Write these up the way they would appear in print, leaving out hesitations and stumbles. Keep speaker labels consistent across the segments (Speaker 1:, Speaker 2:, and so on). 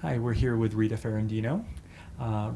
Speaker 1: Hi, we're here with Rita Ferrandino.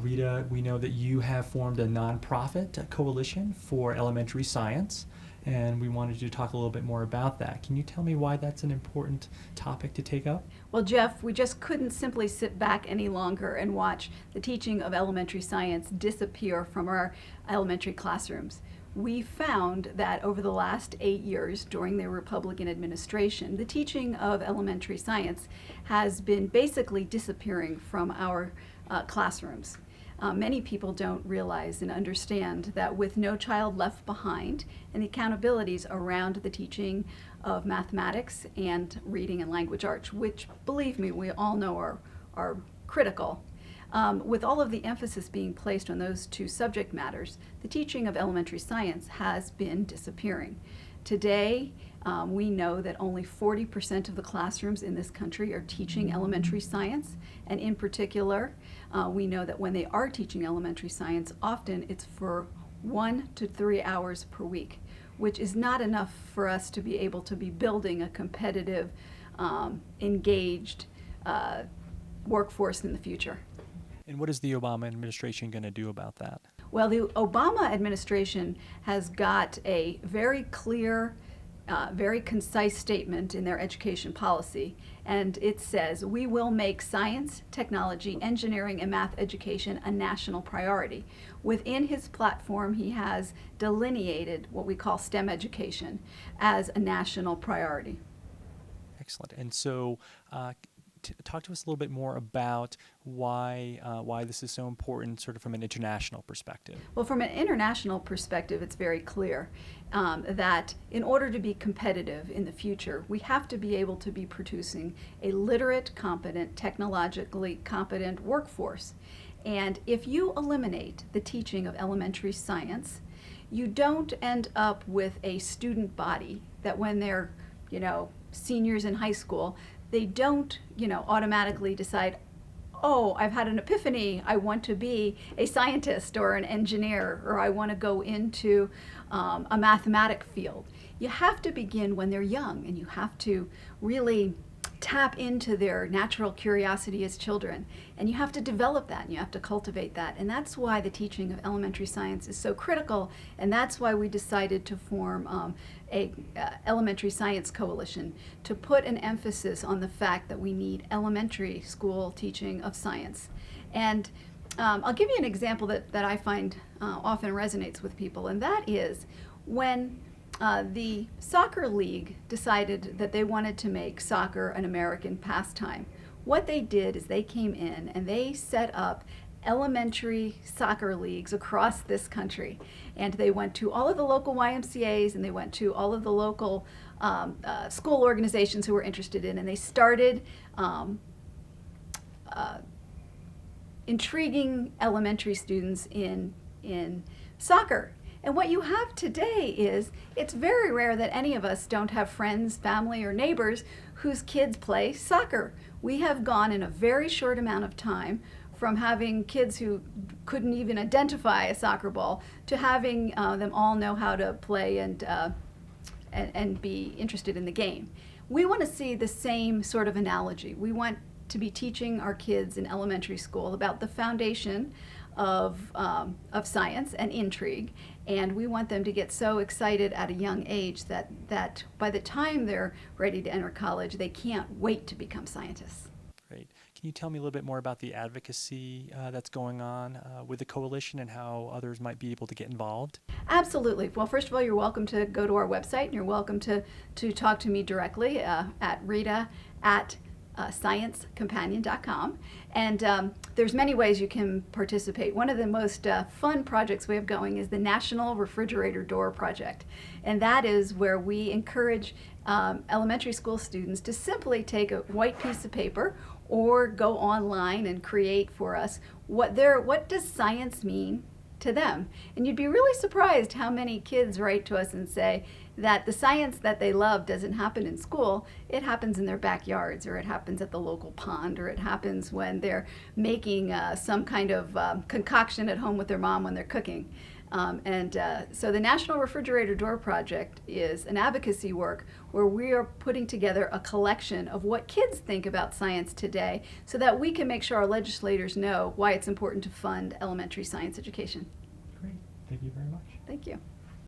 Speaker 1: Rita, we know that you have formed a nonprofit coalition for elementary science, and we wanted you to talk a little bit more about that. Can you tell me why that's an important topic to take up?
Speaker 2: Well, Jeff, we just couldn't simply sit back any longer and watch the teaching of elementary science disappear from our elementary classrooms. We found that over the last 8 years during the Republican administration, the teaching of elementary science has been basically disappearing from our classrooms. Many people don't realize and understand that with No Child Left Behind and the accountabilities around the teaching of mathematics and reading and language arts, which, believe me, we all know are critical, with all of the emphasis being placed on those two subject matters, the teaching of elementary science has been disappearing. Today, we know that only 40% of the classrooms in this country are teaching elementary science, and in particular, we know that when they are teaching elementary science, often it's for 1 to 3 hours per week, which is not enough for us to be able to be building a competitive, engaged workforce in the future.
Speaker 1: And what is the Obama administration going to do about that?
Speaker 2: Well, the Obama administration has got a very clear, very concise statement in their education policy, and it says, we will make science, technology, engineering, and math education a national priority. Within his platform, he has delineated what we call STEM education as a national priority.
Speaker 1: Excellent. And so, talk to us a little bit more about why this is so important, sort of from an international perspective.
Speaker 2: Well, from an international perspective, it's very clear that in order to be competitive in the future, we have to be able to be producing a literate, competent, technologically competent workforce. And if you eliminate the teaching of elementary science, you don't end up with a student body that when they're, seniors in high school, they don't, automatically decide, oh, I've had an epiphany, I want to be a scientist or an engineer, or I want to go into a mathematic field. You have to begin when they're young, and you have to really tap into their natural curiosity as children, and you have to develop that, and you have to cultivate that, and that's why the teaching of elementary science is so critical, and that's why we decided to form a elementary science coalition to put an emphasis on the fact that we need elementary school teaching of science. And I'll give you an example that I find often resonates with people, and that is when the soccer league decided that they wanted to make soccer an American pastime. What they did is they came in and they set up elementary soccer leagues across this country. And they went to all of the local YMCAs, and they went to all of the local school organizations who were interested in, and they started intriguing elementary students in soccer. And what you have today is, it's very rare that any of us don't have friends, family, or neighbors whose kids play soccer. We have gone in a very short amount of time from having kids who couldn't even identify a soccer ball to having them all know how to play and be interested in the game. We want to see the same sort of analogy. We want to be teaching our kids in elementary school about the foundation of science and intrigue, and we want them to get so excited at a young age that by the time they're ready to enter college, they can't wait to become scientists.
Speaker 1: Great. Can you tell me a little bit more about the advocacy that's going on with the coalition and how others might be able to get involved?
Speaker 2: Absolutely. Well, first of all, you're welcome to go to our website, and you're welcome to talk to me directly at Rita at sciencecompanion.com, and there's many ways you can participate. One of the most fun projects we have going is the National Refrigerator Door Project, and that is where we encourage elementary school students to simply take a white piece of paper or go online and create for us what does science mean to them. And you'd be really surprised how many kids write to us and say that the science that they love doesn't happen in school, it happens in their backyards, or it happens at the local pond, or it happens when they're making some kind of concoction at home with their mom when they're cooking. So the National Refrigerator Door Project is an advocacy work where we are putting together a collection of what kids think about science today so that we can make sure our legislators know why it's important to fund elementary science education.
Speaker 1: Great. Thank you very much.
Speaker 2: Thank you.